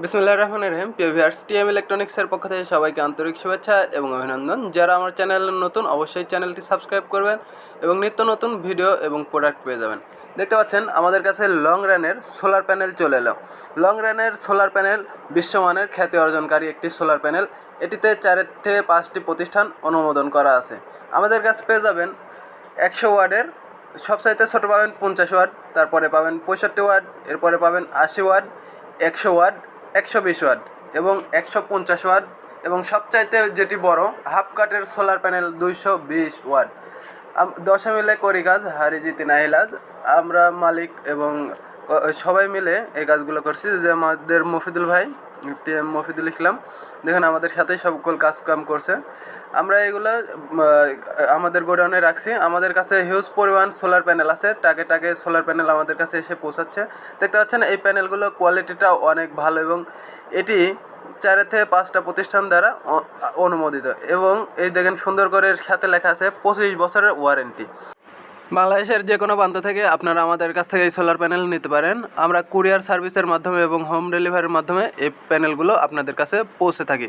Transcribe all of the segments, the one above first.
বিসমিল্লাহির রহমানির রহিম। প্রিয় ভিউয়ার্স, টিএম ইলেকট্রনিক্সের পক্ষ থেকে সবাইকে আন্তরিক শুভেচ্ছা এবং অভিনন্দন। যারা আমার চ্যানেলে নতুন, অবশ্যই চ্যানেলটি সাবস্ক্রাইব করবেন এবং নিত্য নতুন ভিডিও এবং প্রোডাক্ট পেয়ে যাবেন। দেখতে পাচ্ছেন আমাদের কাছে লং রানের সোলার প্যানেল চলে এলো। লং রানের সোলার প্যানেল বিশ্বমানের খ্যাতি অর্জনকারী একটি সোলার প্যানেল। এটিতে 4 থেকে 5টি প্রতিষ্ঠান অনুমোদন করা আছে। আমাদের কাছে পেয়ে যাবেন 100 ওয়াটের, সবচাইতে ছোটো পাবেন 50 ওয়াট, তারপরে পাবেন 65 ওয়াট, এরপরে পাবেন 80 ওয়াট, 100 ওয়াট, 120 ওয়াট এবং 150 ওয়াট, এবং সবচাইতে যেটি বড় হাফ কাটের সোলার প্যানেল 220 ওয়াট। 10 মিলে করি কাজ, হারি জিতি না ইলাজ। আমরা মালিক এবং সবাই মিলে এই কাজগুলো করছি। যে আমাদের মফিদুল ভাই, টিএম মফিদুল ইসলাম, দেখেন আমাদের সাথেই সকল কাজকাম করছে। আমরা এগুলো আমাদের গোডাউনে রাখছি। আমাদের কাছে হিউজ পরিমাণ সোলার প্যানেল আছে, টাকে টাকে সোলার প্যানেল আমাদের কাছে এসে পৌঁছাচ্ছে। দেখতে পাচ্ছেন এই প্যানেলগুলো কোয়ালিটিটা অনেক ভালো এবং এটি 4 থেকে 5টা প্রতিষ্ঠান দ্বারা অনুমোদিত। এবং এই দেখেন সুন্দর করে সাথে লেখা আছে 25 বছরের ওয়ারেন্টি। বাংলাদেশের যে কোনো প্রান্ত থেকে আপনারা আমাদের কাছ থেকে এই সোলার প্যানেল নিতে পারেন। আমরা কুরিয়ার সার্ভিসের মাধ্যমে এবং হোম ডেলিভারির মাধ্যমে এই প্যানেলগুলো আপনাদের কাছে পৌঁছে থাকি।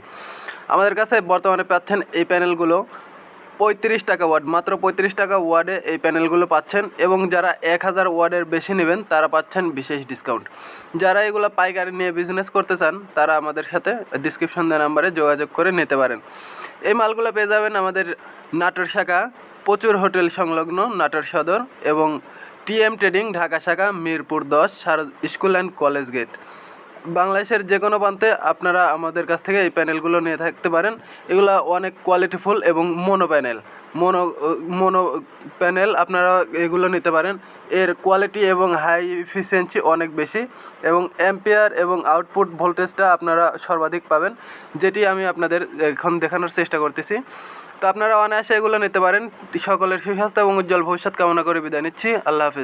আমাদের কাছে বর্তমানে পাচ্ছেন এই প্যানেলগুলো 35 টাকা ওয়াট, মাত্র 35 টাকা ওয়ার্ডে এই প্যানেলগুলো পাচ্ছেন। এবং যারা 1000 ওয়ার্ডের বেশি নেবেন তারা পাচ্ছেন বিশেষ ডিসকাউন্ট। যারা এগুলো পাইকারি নিয়ে বিজনেস করতে চান তারা আমাদের সাথে ডিসক্রিপশন দেওয়া নাম্বারে যোগাযোগ করে নিতে পারেন। এই মালগুলো পেয়ে যাবেন আমাদের নাটোর শাখা, প্রচুর হোটেল সংলগ্ন নাটোর সদর, এবং টিএম ট্রেডিং ঢাকা শাখা, Mirpur 10, school and college gate. বাংলাদেশের যে কোনো প্রান্তে আপনারা আমাদের কাছ থেকে এই প্যানেলগুলো নিয়ে থাকতে পারেন। এগুলো অনেক কোয়ালিটিফুল এবং মোনো প্যানেল, আপনারা এগুলো নিতে পারেন। এর কোয়ালিটি এবং হাই এফিসিয়েন্সি অনেক বেশি, এবং অ্যাম্পিয়ার এবং আউটপুট ভোল্টেজটা আপনারা সর্বাধিক পাবেন, যেটি আমি আপনাদের এখন দেখানোর চেষ্টা করতেছি। তো আপনারা অনায়াসে এগুলো নিতে পারেন। সকলের সুস্বাস্থ্য এবং উজ্জ্বল ভবিষ্যৎ কামনা করে বিদায় নিচ্ছি। আল্লাহ হাফিজ।